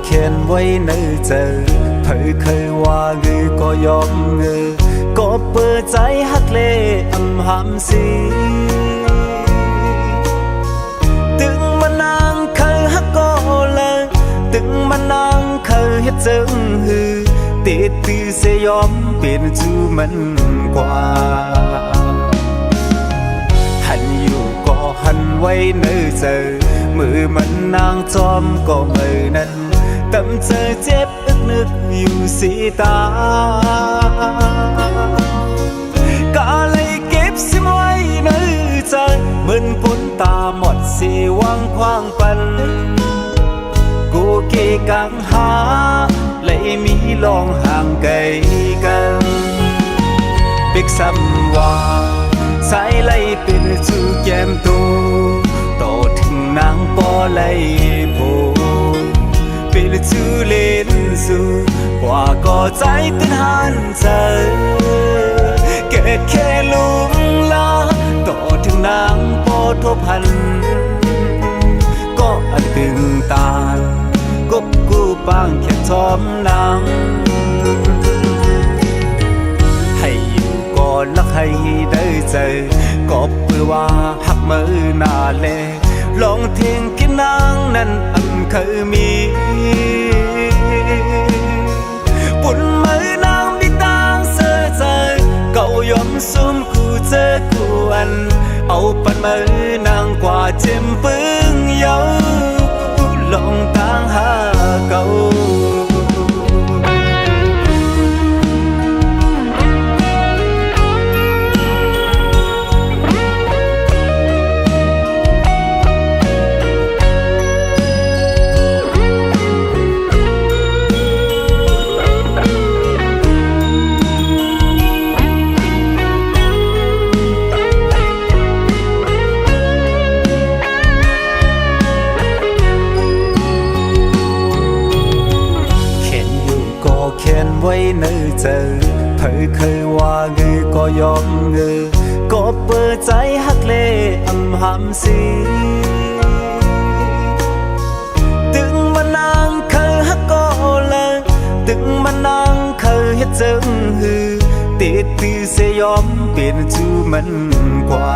เขียนไว้ในใจเผยเคยว่าก็ยอมก็เปิดใจฮักเลอำหำสีตึงมานางเคยฮักก็เลยตึงมานางเคยเฮ็ดจึงติดตือเสยอมเปลี่ยนจูมันกว่าหันอยู่ก็หันไว้ในใจมือมันนางจอมก็มือนั้นตำเจอเจ็บนึกอยู่สีตาก็เลยเก็บซิไว้ในใจเหมือนผลตาหมดสีว่างควางปันกูเกกังหาเลยมีลองห่างไกลกันปิกซ้ำว่าสายไล่เป็นจูแก้มตูโตถึงนางปอไล่โพเป็นจูเล่นสู่ว่าก็ใจเต้นหันใจเกิดแค่ลุงลาโตถึงนางปอทบหันก็ตึงตากบกูปางแค่ทอมนางให้อยู่ก่อนลักให้ได้ใจก็เพื่อว่าหักมือหน้าแลลองเทียงกินนางนั้นเคยมีปุ่นมือนางมีตางเสือใจเก่ายอมซุ่มกูเจอกูอันเอาปันมือนางกว่าเจ็มปึ้งเยาลองตางหาเก่าเขียนไว้ในใจเผยเคยว่าก็ยอมก็เปิดใจฮักเลอำหำสีตึงมานางเคยฮักก็เลยตึงมานางเคยเฮ็ดจึงติดตือเสยอมเปลี่ยนจูมันกว่า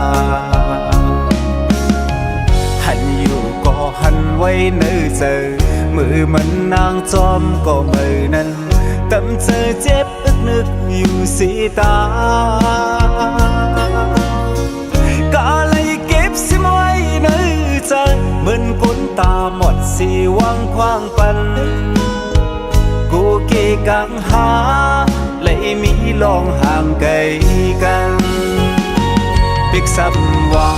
หันอยู่ก็หันไว้ในใจมือมันนางจอมก็มือนั้นตำเจอเจ็บนึกอยู่สีตาก็เลยเก็บซิไว้ในใจเหมือนผลตาหมดสีว่างควางปันกูเกกังหาเลยมีลองห่างไกลกันปิกซ้ำว่า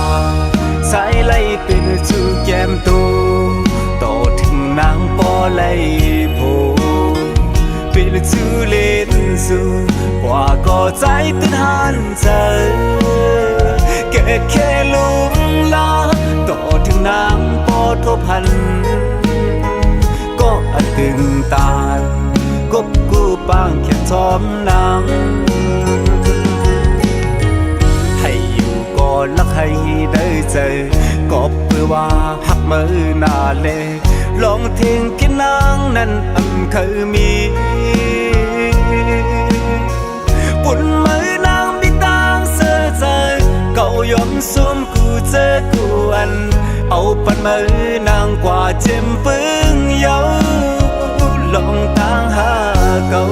สายไล่เป็นจูแก้มตูโตถึงนางปอไล่โพเป็นจูเล่นสู่ว่าก็ใจเต้นหันใจเกิดแค่ลุงลาโตถึงนางปอทบหันก็ตึงตากบกูปางแค่ทอมนางให้อยู่ก่อนลักให้ได้ใจก็เพื่อว่าหักมือหน้าเล่ลองเทียงกินนางนั้นเคยมีปุ่นมือนางมีตางเสือใจเก่ายอมซุ่มกูเจอกูอันเอาปันมือนางกว่าเจ็มปึ้งเยาลองตางหาเก่า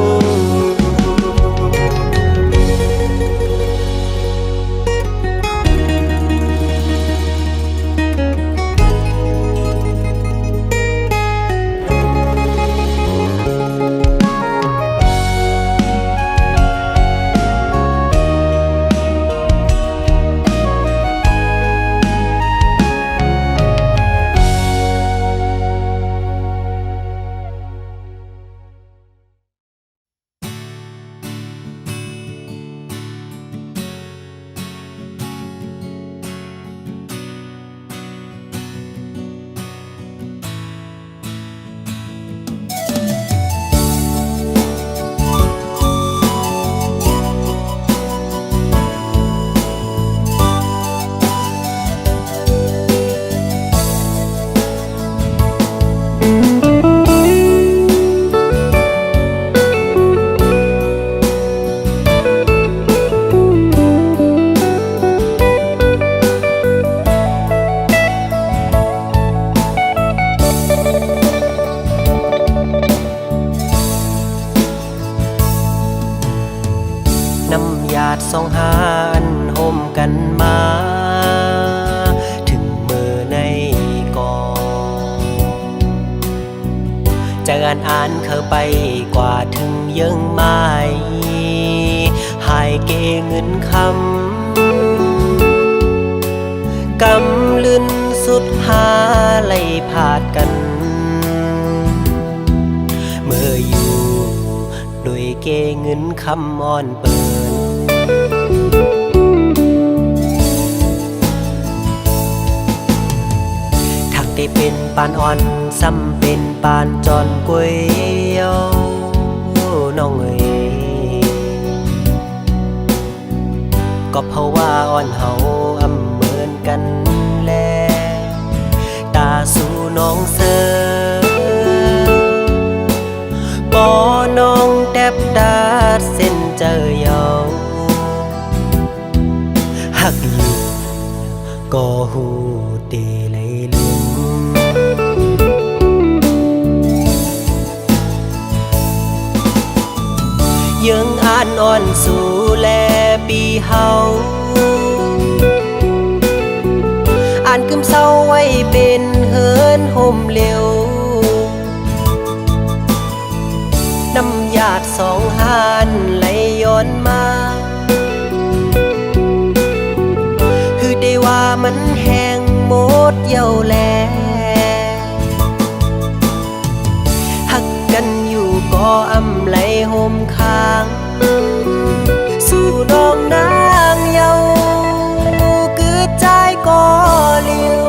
ญาติสองหาอันโฮมกันมาถึงมือในก่อนจะอ่านเข้าไปกว่าถึงยังไม่หายเกเงินคำกำลืนสุดหาไล่ผาดกันเมื่ออยู่โดยเกเงินคำอ่อนเปินทักได้เป็นปานอ่อนซ้ำเป็นปานจอนกวยเยาน้องเอ๋ยก็เพราะว่าอ่อนเฮาอำเหมือนกันแลตาสู่น้องเสือปอน้องแดบดาดเส้นเจอเยาหักอยู่ก็หูเตเลยลุมยังอ่านอ่อนสู่แลปีเฮาอ่านกึมเศร้าไว้เป็นเฮินห่มเร็วน้ำญาติสองหานไหลย้อนมาคือได้ว่ามันแห้งหมดเย้าแลหักกันอยู่ก็อำไหลห่มค้างสู่น้องนางเยาคือใจก็เลี้ยว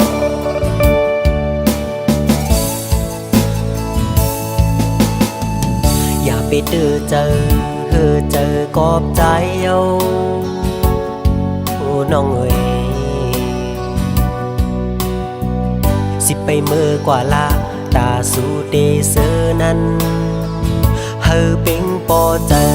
อย่าไปเจอกอบใจเยาโอ้น้องเอ๋ยสิไปเมื่อกว่าละตาสู่เดเซอนั้นเฮอเป็งปอเจอ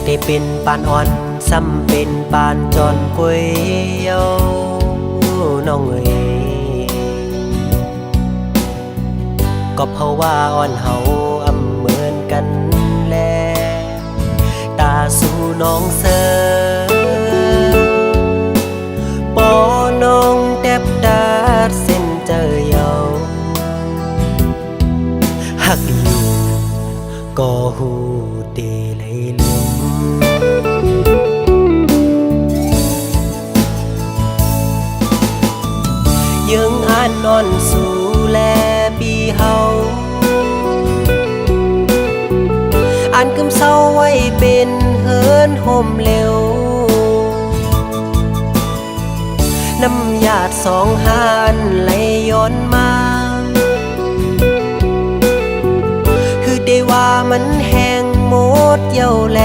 ได้เป็นปานอ่อนซ้ำเป็นปานจอนกวยเยาน้องเอ๋ยก็เพราะว่าอ่อนเฮาอำเหมือนกันแลตาสู่น้องเสือปอน้องแดบดาดเส้นเจอเยาหักอยู่ก็หูเตเลยลุมยังอ่านนอนสู่แลปีเฮาอ่านกึมเศร้าไว้เป็นเฮินห่มเร็วน้ำญาติสองหานไหลย้อนมาคือได้ว่ามันแห้งหมดเย้าแล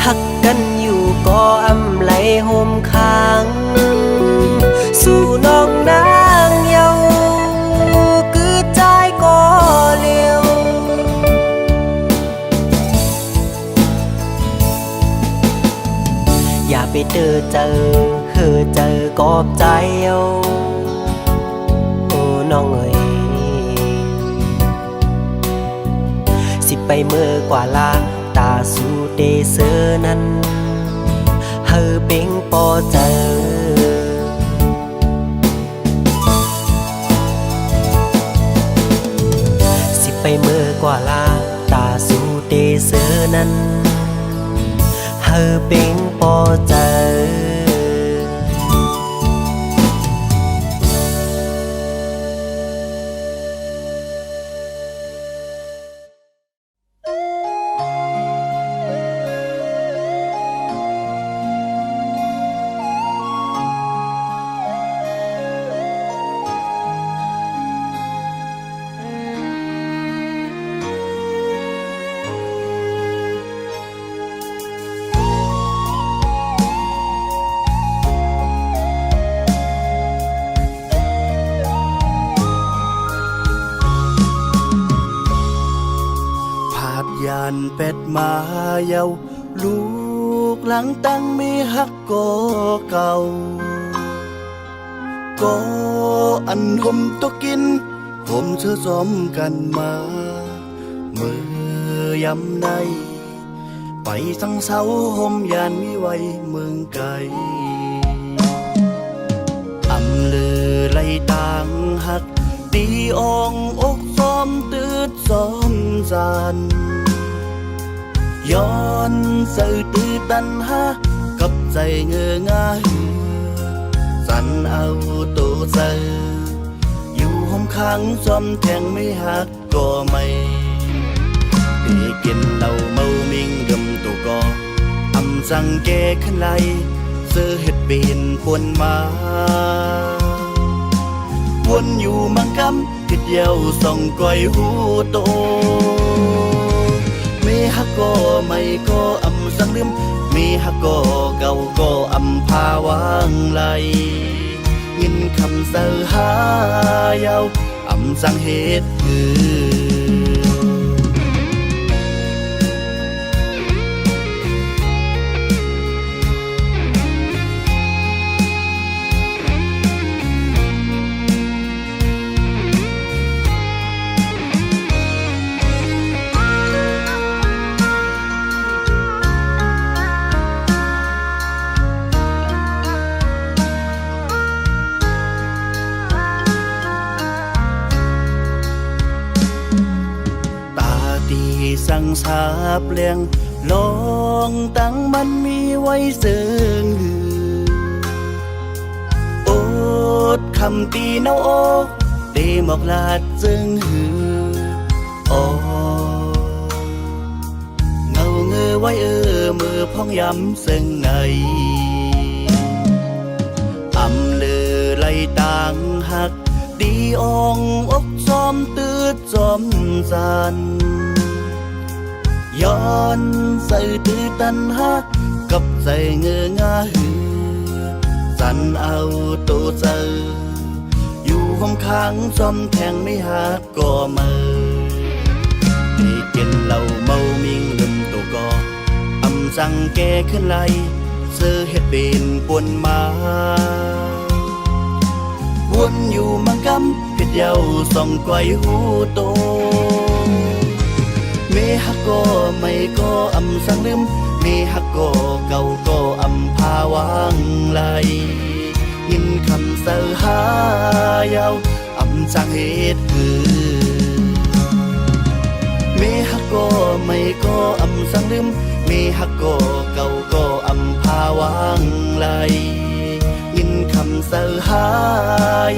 หักกันอยู่ก็อำไหลห่มค้างสู่น้องนางเยาคือใจก็เลี้ยวอย่าไปเจอกอบใจเอาโอ้น้องเอ๋ยสิไปเมื่อกว่าละตาสู่เดเซอนั้นเฮอเป็งปอเจอสิไปเมื่อกว่าละตาสู่เดเซอนั้นเฮอเป็งปอเจอ านเป็ดมาเยาลูกหลังตั้งมีฮักก็เก่าก็อันห่มตกกินห่มเชื่อซ้อมกันมามือยำในไปสังเสาห่มยานมีไว้เมืองไกลอำลือไล่ต่างหักตีอองอกซ้อมตืดซ้อมจานย้อนใส่ตีตันหากับใจเงือง่ายสันเอาตัวเจออยู่ห้องค้างซ้อมแทงไม่หักก็ไม่ตีกินเหล้าเมามิงดมตัวก็อำสั่งแกขึ้นไล่เสื้อเห็ดปีนปวนมาวนอยู่มังกำติดเยี่ยวส่องก้อยหูโตมีฮักก็ไม่ก็อำสั่งลืมมีฮักก็เก่าก็อำพาวางไหลยินคำเสือหายาวอำสั่งเหตุสั่งสาบเลียงลองตั้งมันมีไว้เสื่องโอดคำตีเนาโอกตีหมอกลาดจึงหือโอเงาเงือไว้มือพองย้ำซึ่งในอำลือไล่ต่างหักดีอองอกซ้อมตืดซ้อมสันย้อนใส่ตีตันหากับใจเงือง่าหือสันเอาตัวเจออยู่ห้องค้างซ้อมแทงไม่หักก็มือตีกินเหล้าเมามิงลืมตัวก็อำสั่งแกขึ้นไล่เสื้อเห็ดเป็นปวนมาวนอยู่มังกำผิดเยาส่องก้อยหูโตมีฮักก็ไม่ก็อำสั่งลืมมีฮักก็เก่าก็อำพาวางไหลยินคำเสือหายาวอำสั่งเหตุมีฮักก็ไม่ก็อำสั่งลืมมีฮักก็เก่าก็อำพาวางไหลยินคำเสือหา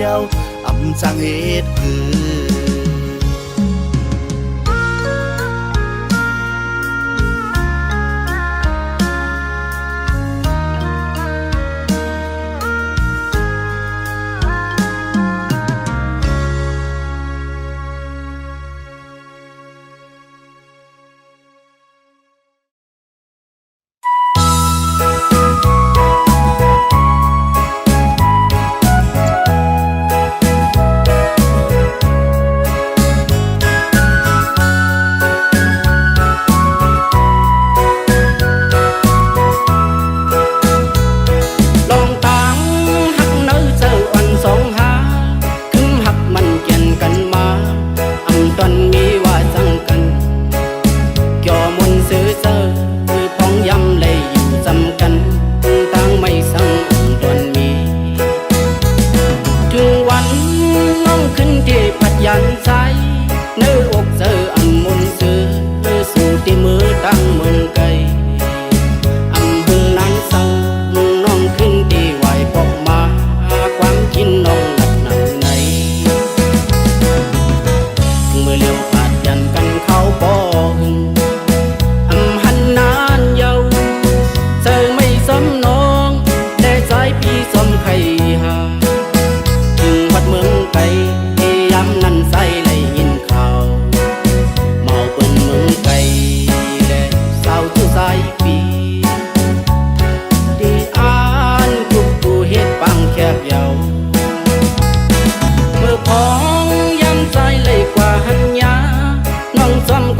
ยาวอำสั่งเหตุ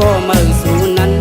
ก็มือสู่นั้น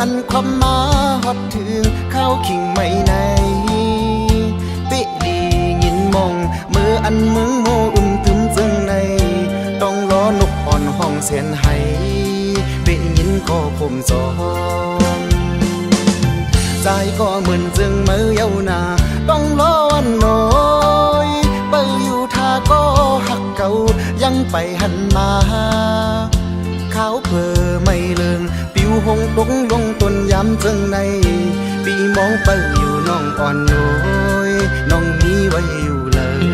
อันความมาฮอดถึงเข้าขิงไม่ในปิดียินมองเมื่ออันมึงโมอุ่มตึมจึงในต้องรอนกอ่อนห้องเสียนให้เปยินก็คมสองใจก็เหมือนจึงเมื่อเยานาต้องรอวันน้อยเปิดอยู่ท่าก็หักเก่ายังไปหันมาขาวเพอไม่เลืองปิวหงตกลงต้นยำจึงในปีมองเปิดอยู่น้องอ่อนน้อยน้องมีไว้อยู่เลย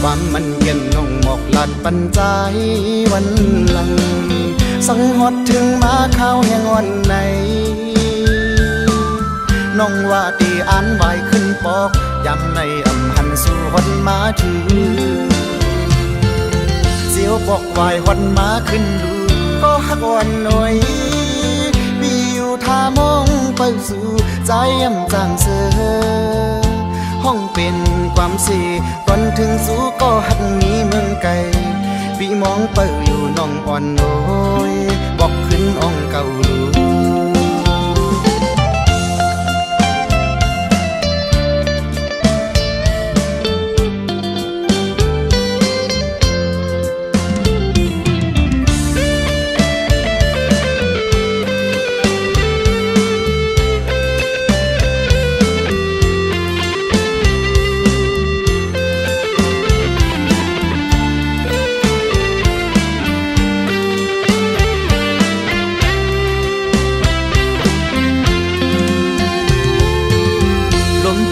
ความมันเย็นน้องหมอกลาดปันใจวันหลังสังหดถึงมาข้าวแห่งวันไหนน้องว่าตีอ่านไว้ขึ้นปอกย้ำในอำหันสู่หดมาถือเสียวบอกไว้หดมาขึ้นดูก็หักวันหน่อยมีอยู่ท่ามองไปสู่ใจยำจางเสือห้องเป็นความสีก่อนถึงสู่ก็หักมีเมืองไกลพี่มองเปิดอยู่น้องอ่อนโอยบอกขึ้นอ่องเก่าลู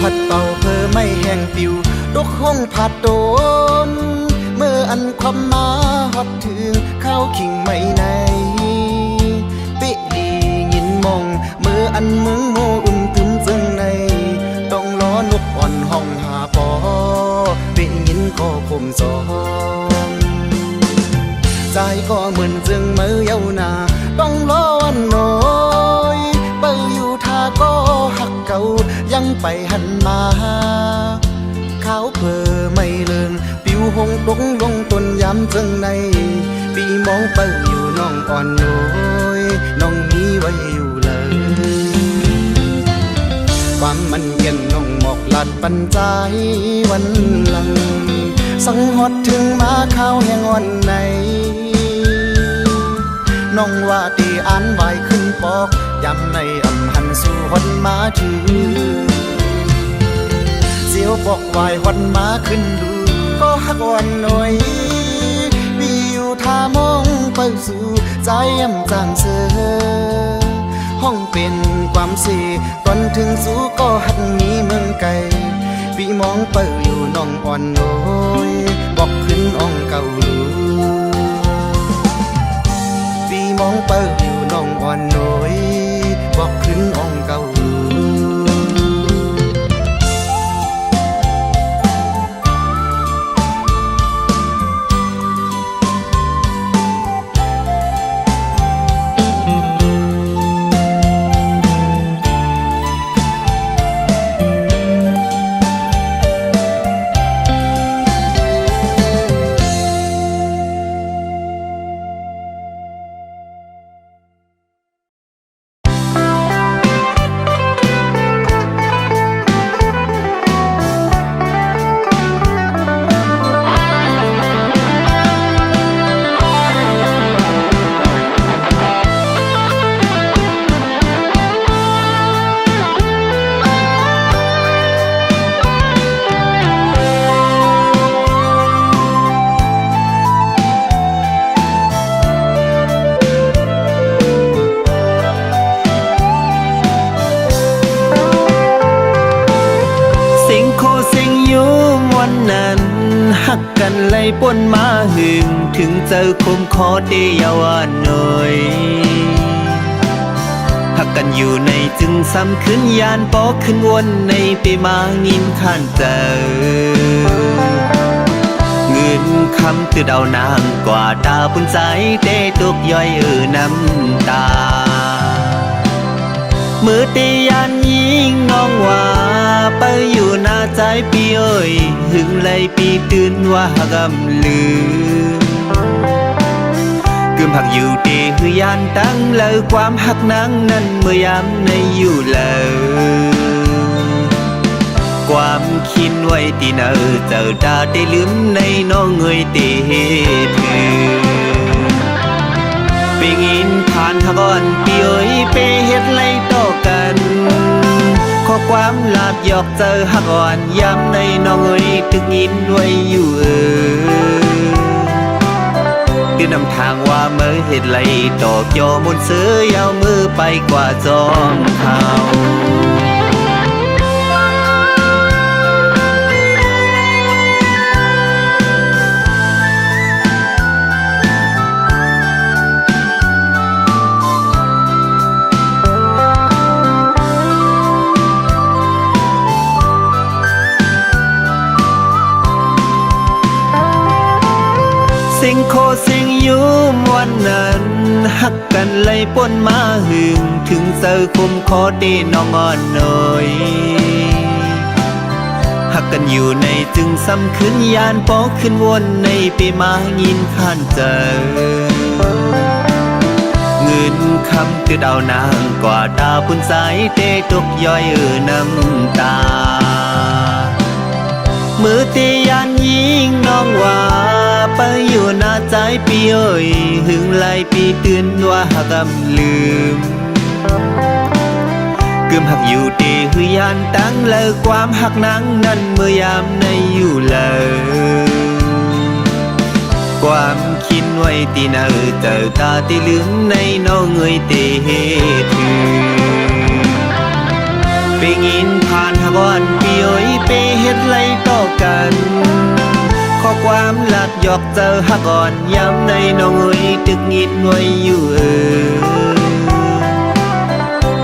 พัดเป่าเพอไม่แห้งปิวดกห้องผัดโดนเมื่ออันความมาฮอดถึงเข้าขิงไม่ในปิดียินมองเมื่ออันมึงโมอุ่มตึมจึงในต้องรอนกอ่อนห้องหาปอปิยินก็คมสองใจก็เหมือนจึงเมื่อเยานาต้องรอวันน้อยเปิดอยู่ท่าก็หักเก่ายังไปหันมาขาวเพอไม่เลืองปิวหงตกลงต้นยำจึงในปีมองเปิดอยู่น้องอ่อนน้อยน้องมีไว้อยู่เลยความมันเย็นน้องหมอกลาดปันใจวันหลังสังหดถึงมาข้าวแห่งวันไหนน้องว่าตีอ่านไว้ขึ้นปอกย้ำในอำหันสู่หดมาถือเสียวบอกไว้หดมาขึ้นดูก็หักวันหน่อยมีอยู่ท่ามองไปสู่ใจยำจางเสือห้องเป็นความสีก่อนถึงสู่ก็หักมีเมืองไกลพี่มองเปิดอยู่น้องอ่อนน้อยบอกขึ้นอ่องเก่าลูพี่มองเปิดอยู่น้องอ่อนน้อยบอกขึ้นอ่องเก่าหักกันไล่ป่นมาหึงถึงเจอคมคอเดียาวานหน่อยหักกันอยู่ในจึงซ้ำขึ้นยานปอขึ้นวนในไปมานินข้านเจอเงินคำตือเอานางกว่าตาปุ่นใจเตตกย่อยน้ำตามือตียันยิงน้องว่าไปอยู่หน้าใจพี่เอ้ยหึงเลยปีตื่นว่ากำลือกึมผักอยู่เตห คือยานตั้งเลอความหักนางนั้นเมื่อยามในอยู่เลยความคิดไว้ที่เนอเจ้าดาได้ลืมในน้องเงยเตเหตุไปงินผ่านทะก่อนปีเอ้ยไปเฮ็ดไรต่อกันขอความลาบหยอกเจอหักอ่อนย้ำในน้องเอ้ยตึกยินไว้อยู่คือนำทางว่าเมื่อเฮ็ดไรตอกยอมนเสือยาวมือไปกว่าจอมเขาเสียงโคเสียงยูมวันนั้นหักกันไล่ปนมาหึงถึงเจอคุมคอเดน้องอ่อนหน่อยหักกันอยู่ในจึงซ้ำขึ้นยานปอกขึ้นวนในปีมายินข้านเจอเงินคำคือดาวนางกว่าดาวพุ่นสายเตตกย้อยน้ำตามือตียันยิงน้องว่าไปอยู่หน้าใจปีเอ้ยหึงไล่ปีเตือนว่าหักำลืมกึมหักอยู่เตหือยานตั้งเลยความหักนางนั้นเมื่อยามในอยู่เลยความคิดไว้ตีเนอเจอตาตีลืมในน้องเงยเตเหตุไปงินผ่านหักอ่อนปีเอ้ยไปเฮ็ดไรต่อกันขอความหลักหยอกเจอหักอ่อนย้ำในน้องเอ้ยตึกงินไว้อยู่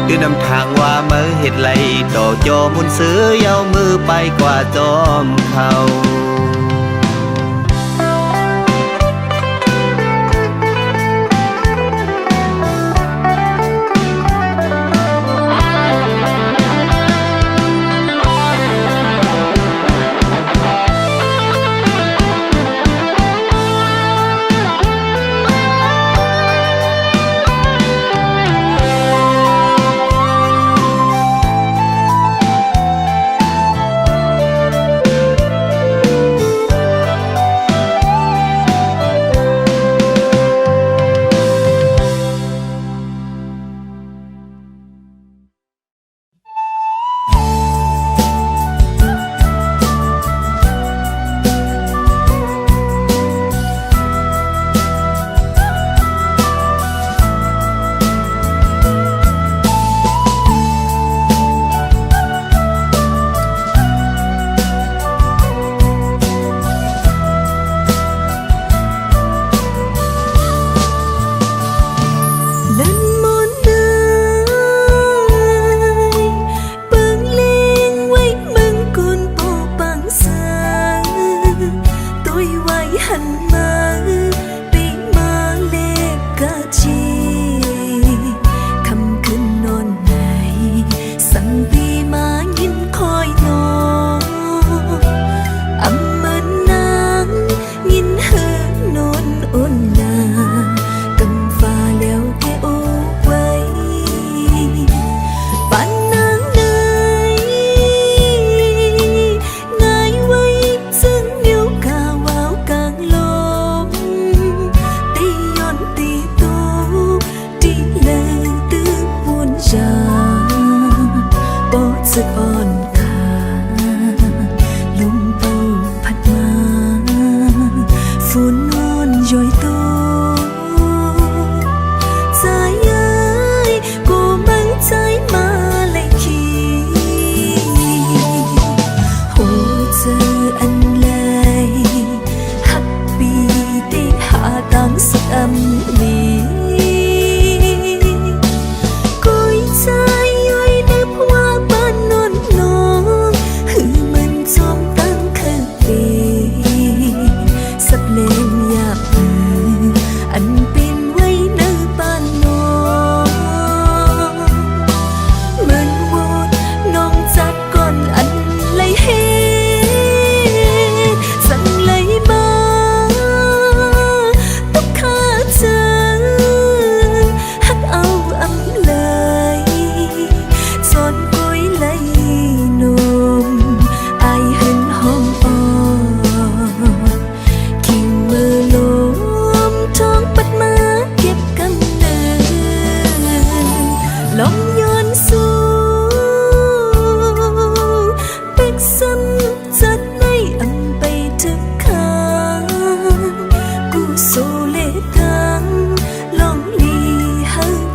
คือนำทางว่าเมื่อเฮ็ดไรต่อจอมุนเสือยาวมือไปกว่าจอมเขา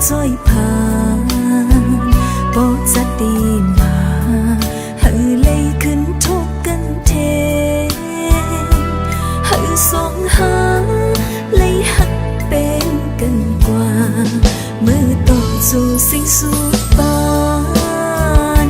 จ้อยผ่านโปจะตีมาเฮาเลยขึ้นทบกันเทเฮาสองหาเลยหักเป็นกันกว่ามือต่อสู่สิ่งสุดปาน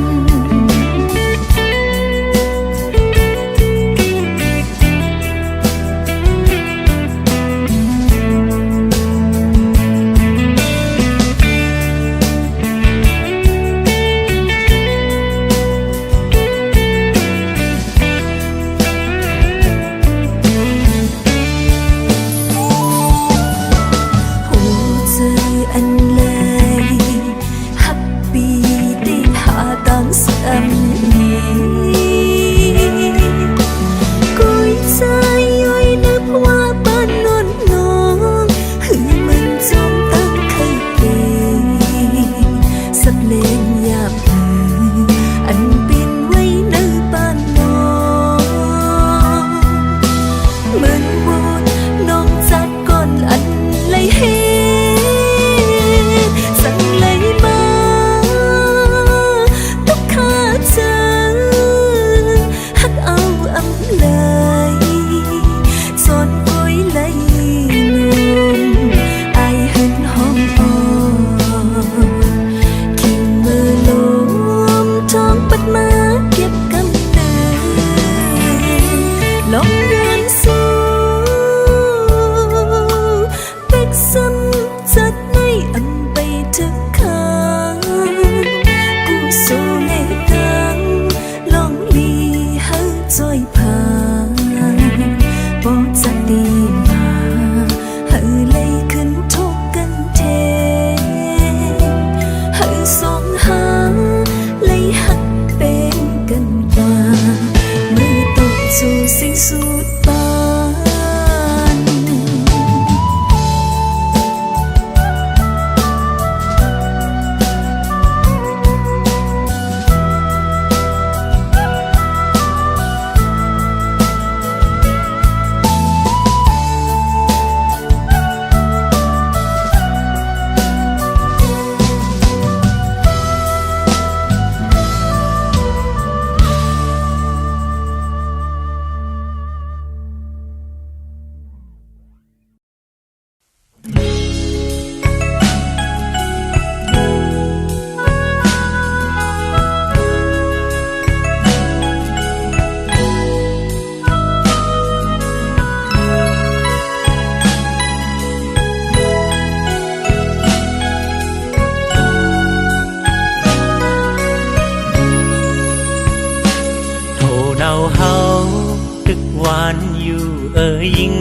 ยิง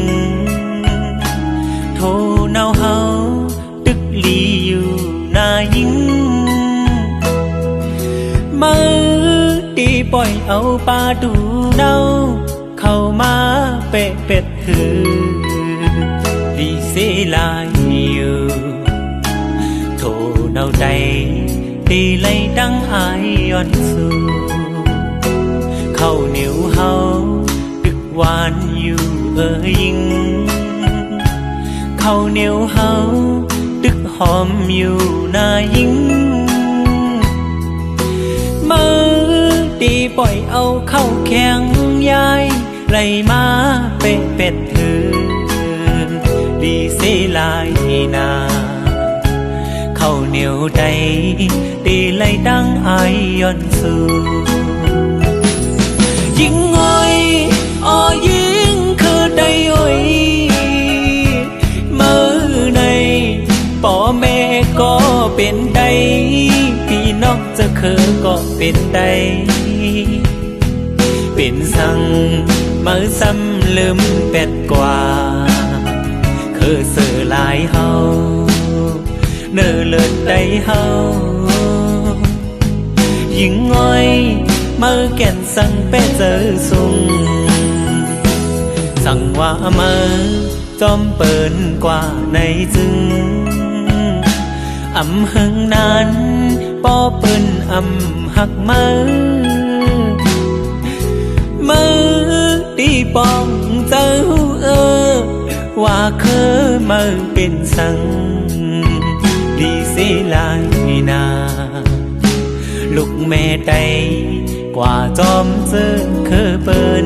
โทนาวเฮาตึกลีอยู่นายิงมือตีปล่อยเอาปลาดูเนาเข้ามาเป็ดหือดีเสลายอยู่โทนาวใจตีไล่ดังอายย้อนสู่เข้าเหนียวเฮาตึกหวานอยู่ยิงเข้าเหนียวเฮาตึกหอมอยู่นายิงมือตีปล่อยเอาเข้าแข็งยายไล่มาเป็ดหือดีเสลายนาเข้าเหนียวใจตีไล่ดังอายย้อนสู่ยิงอ้อยอ้อยิงคือได้อ้อยมือในป่อแม่ก็เป็นได้พี่น้องจะเคยก็เป็นได้เป็นสั่งมือซ้ำลืมเป็ดกว่าคือเสือลายเฮาเนื้อเลือดได้เฮายิงอ้อยมือแก่นสั่งเป็ดเจอสุงสั่งว่ามือจอมเปินกว่าในจึงอำหึงนั้นป้อปืนอำหักมือตีปองเจ้าว่าเคยมือเป็นสั่งดีเส สิหลายนาลูกแม่ใดกว่าจอมเจอคือเปิ้น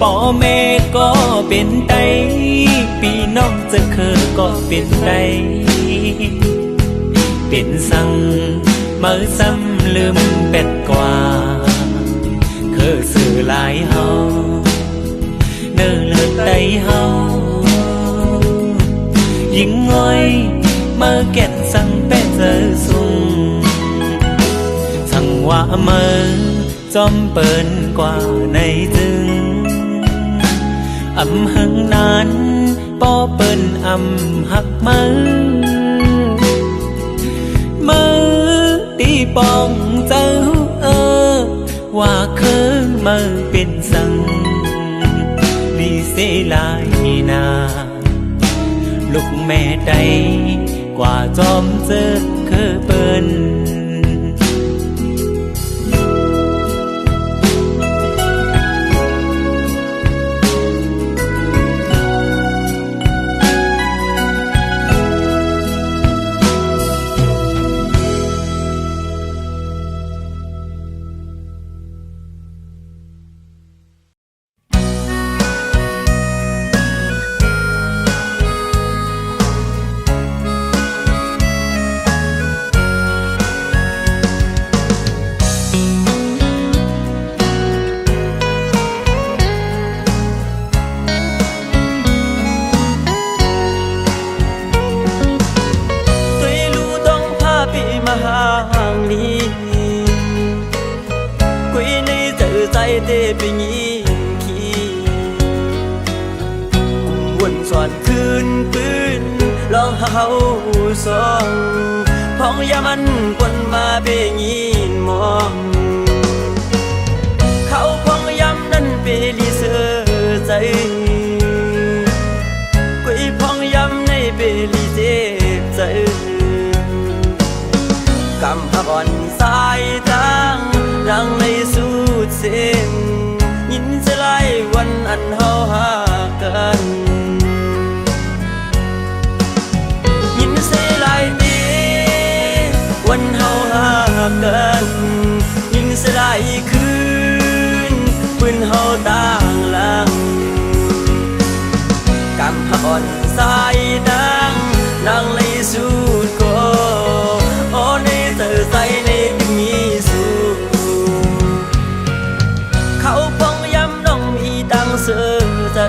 พ่อแม่ก็เป็นไตพี่น้องจะเคยก็เป็นไตเป็นสั่งเมื่อซ้ำลืมเป็ดกว่าเคยสื่อหลายเฮาเนื้อเลือดไตเฮายิ่งง่อยเมื่อแก่นสั่งเป็ดเจอสุ่งสั่งว่าเมื่อจอมเปิ้นกว่าในจึงอำหังนั้นป่อเปิ้นอำหักมือตีปองเจ้าว่าคืนมือเป็นสังดีเสลายนาลูกแม่ใดกว่าจอมเจอคือเปิ้นไปยิงขี้วนสอนคืนปืนลองเฮาสองพ้องยามันปนมาเบยินมองเขาพ้องยำนั้นเปลีเสือใจกุยพ้องยำในเปลีเจ็บใจกำหักอ่อนสายตั้งดังในสุดเส้นยินจะไล่วันอันเฮาหากันยินเสียไล่ตีวันเฮาหากันยินเสียไล่คืนปืนเฮาต่างหลังกำหักอ่อนสายดังดังในสุดก็โอ้ในเธอใจในมีสูเขาพ้องย้ำน้องมีตังเสือใจ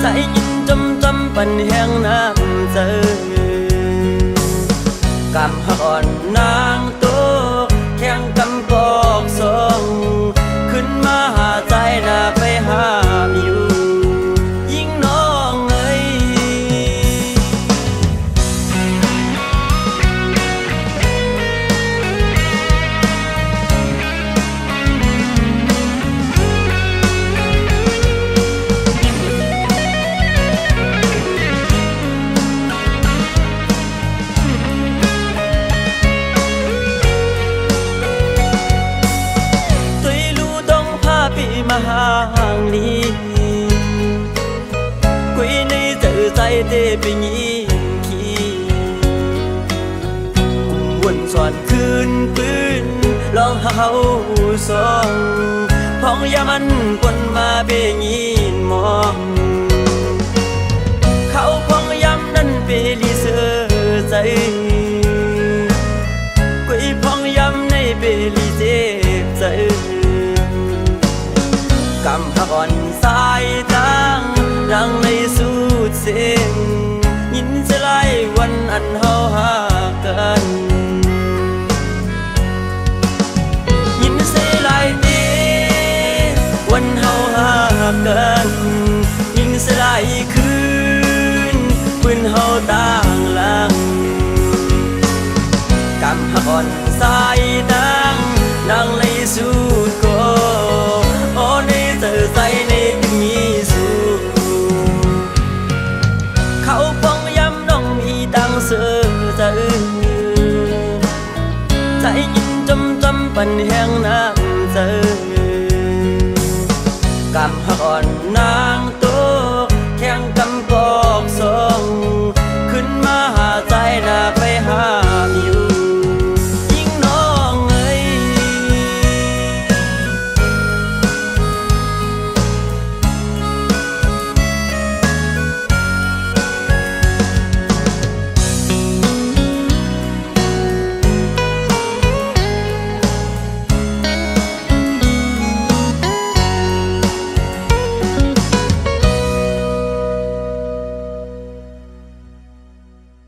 ใจยินจำปันแห้งน้ำใจกำหักอ่อนนางโตแข่งกำปอกสองขึ้นมาหาใจน่าไปหามอยู่ยิ่งน้องเอ้ยมาห่างนี้กุยในเจอใจเตไปยิงขี้วนสอนคืนปืนลองเฮาสองพ้องยามันปนมาเบยินมองเขาพ้องยำนั้นเปลีเสือใจกุยพ้องยำในเปลีเจ็บใจกำหักอ่อนสายตั้งดังในสุดเส้นยินจะไล่วันอันเฮาหากันยินเสียไล่ตีวันเฮาหากันยินเสียไล่คืน เฮาต่างหลังกำหักอ่อนสายดังดังในสุดก็โอ้ในเธอใส่ในมีสูเขาพองย้ำน้องมีตังเสือใจใจยินจำปันแห่งน้ำใจกำหัก